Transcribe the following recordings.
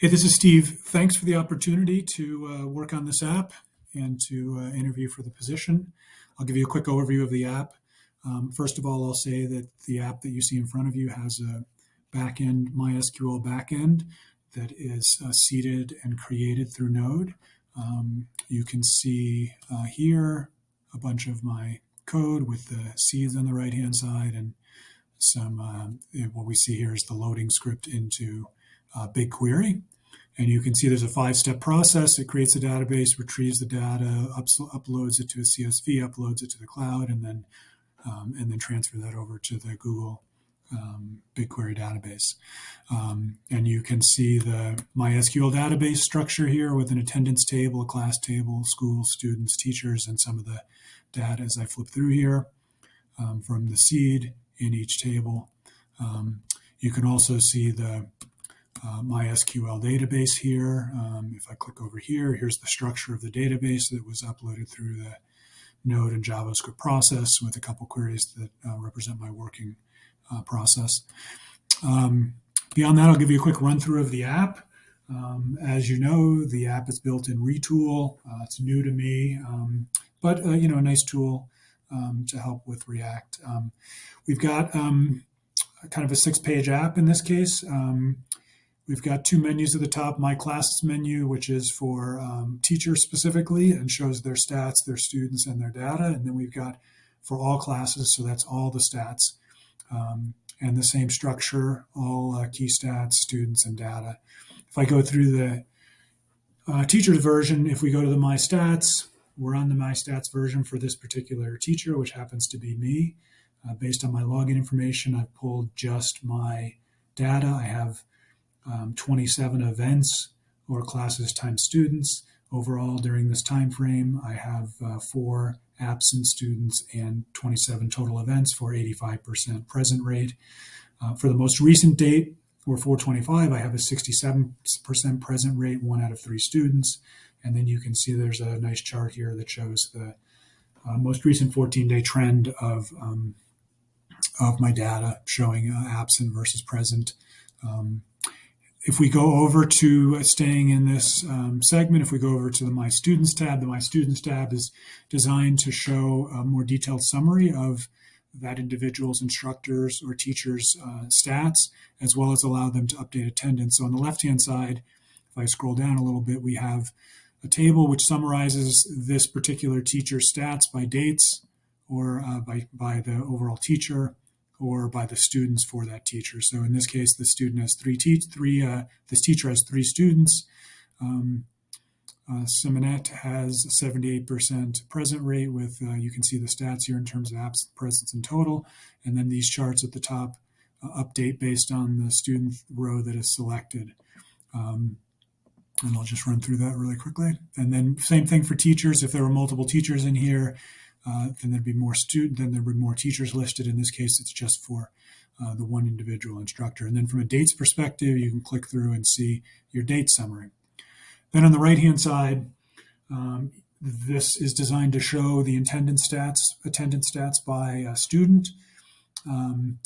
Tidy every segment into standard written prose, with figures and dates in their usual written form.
Hey, this is Steve. Thanks for the opportunity to work on this app and to interview for the position. I'll give you a quick overview of the app. First of all, I'll say that the app that you see in front of you has a backend, MySQL backend that is seeded and created through Node. You can see here a bunch of my code with the seeds on the right-hand side and what we see here is the loading script into BigQuery. And you can see there's a 5-step process. It creates a database, retrieves the data, uploads it to a CSV, uploads it to the cloud, and then transfer that over to the Google BigQuery database. And you can see the MySQL database structure here with an attendance table, a class table, schools, students, teachers, and some of the data as I flip through here from the seed in each table. You can also see the MySQL database here. If I click over here, here's the structure of the database that was uploaded through the Node and JavaScript process with a couple queries that represent my working process. Beyond that, I'll give you a quick run through of the app. As you know, the app is built in Retool. It's new to me, but a nice tool to help with React. We've got kind of a 6-page app in this case. We've got 2 menus at the top, My Classes menu, which is for teachers specifically and shows their stats, their students, and their data. And then we've got for all classes, so that's all the stats. And the same structure, all key stats, students, and data. If I go through the teacher's version, if we go to the My Stats, we're on the My Stats version for this particular teacher, which happens to be me. Based on my login information, I've pulled just my data. I have 27 events or classes times students. Overall, during this time frame, I have 4 absent students and 27 total events for 85% present rate. For the most recent date, for 425, I have a 67% present rate, 1 out of 3 students. And then you can see there's a nice chart here that shows the most recent 14-day trend of my data showing absent versus present. If we go over to staying in this segment, if we go over to the My Students tab, the My Students tab is designed to show a more detailed summary of that individual's instructors or teachers' stats, as well as allow them to update attendance. So on the left-hand side, if I scroll down a little bit, we have a table which summarizes this particular teacher's stats by dates or by the overall teacher, or by the students for that teacher. So in this case, the student has this teacher has 3 students. Simonette has a 78% present rate with, you can see the stats here in terms of absent, presence, and total. And then these charts at the top update based on the student row that is selected. And I'll just run through that really quickly. And then same thing for teachers. If there were multiple teachers in here, then there'd be more teachers listed. In this case, it's just for the one individual instructor. And then from a dates perspective, you can click through and see your date summary. Then on the right-hand side, this is designed to show the attendance stats by student. And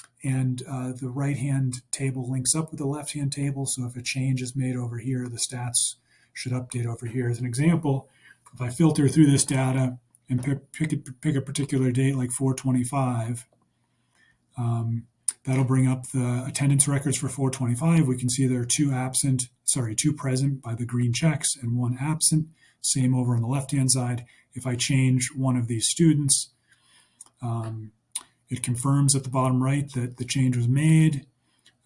the right-hand table links up with the left-hand table. So if a change is made over here, the stats should update over here. As an example, if I filter through this data and pick a particular date like 425, that'll bring up the attendance records for 425. We can see there are 2 present by the green checks and 1 absent. Same over on the left-hand side. If I change one of these students, it confirms at the bottom right that the change was made.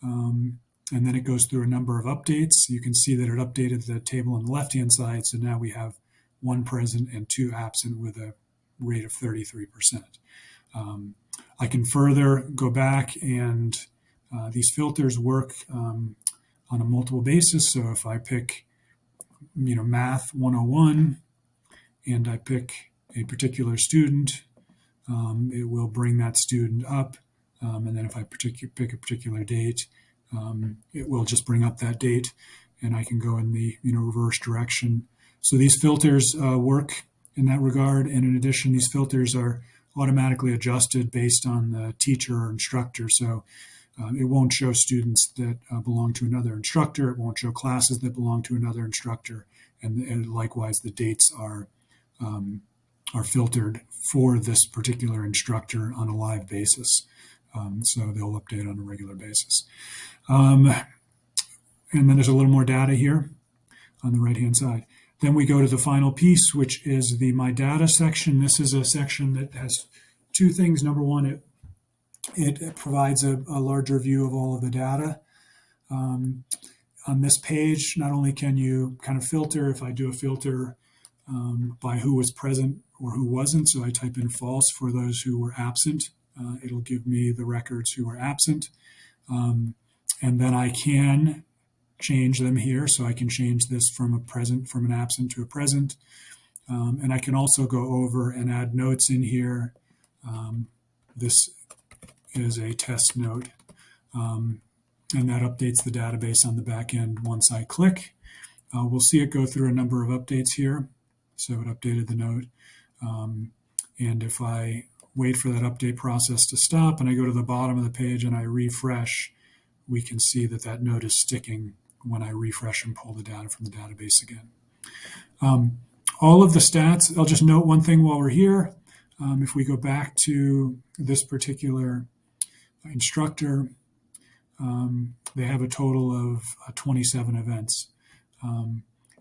And then it goes through a number of updates. You can see that it updated the table on the left-hand side. So now we have 1 present and 2 absent with a rate of 33%. I can further go back and these filters work on a multiple basis. So if I pick, Math 101 and I pick a particular student, it will bring that student up. And then if I pick a particular date, it will just bring up that date and I can go in the reverse direction. So these filters work in that regard. And in addition, these filters are automatically adjusted based on the teacher or instructor. So It won't show students that belong to another instructor. It won't show classes that belong to another instructor. And likewise, the dates are filtered for this particular instructor on a live basis. So they'll update on a regular basis. And then there's a little more data here on the right-hand side. Then we go to the final piece, which is the My Data section. This is a section that has two things. Number one, it provides a larger view of all of the data. On this page, not only can you kind of filter, if I do a filter by who was present or who wasn't, so I type in false for those who were absent, it'll give me the records who were absent. And then I can change them here, so I can change this from an absent to a present. And I can also go over and add notes in here. This is a test note, and that updates the database on the back end once I click. We'll see it go through a number of updates here. So it updated the note. And if I wait for that update process to stop and I go to the bottom of the page and I refresh, we can see that that note is sticking when I refresh and pull the data from the database again. All of the stats, I'll just note one thing while we're here. If we go back to this particular instructor, they have a total of 27 events.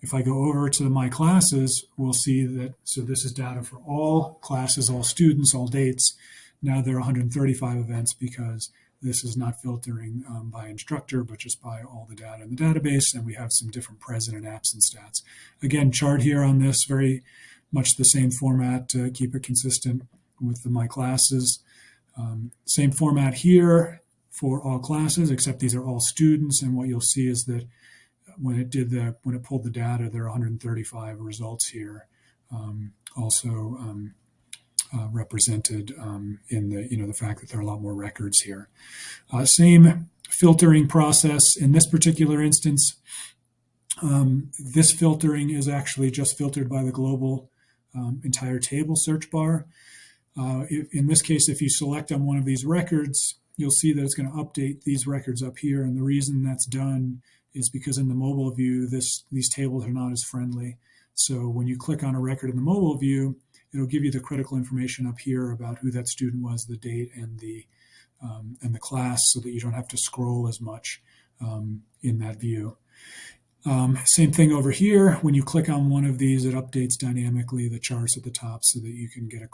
If I go over to My Classes, we'll see that, so this is data for all classes, all students, all dates. Now there are 135 events because this is not filtering by instructor, but just by all the data in the database, and we have some different present and absent stats. Again, chart here on this, very much the same format to keep it consistent with the My Classes. Same format here for all classes, except these are all students, and what you'll see is that when it pulled the data, there are 135 results here, also represented in the fact that there are a lot more records here. Same filtering process in this particular instance. This filtering is actually just filtered by the global entire table search bar. In this case, if you select on one of these records, you'll see that it's going to update these records up here. And the reason that's done is because in the mobile view, these tables are not as friendly. So when you click on a record in the mobile view, it'll give you the critical information up here about who that student was, the date, and the class, so that you don't have to scroll as much in that view. Same thing over here. When you click on one of these, it updates dynamically the charts at the top so that you can get a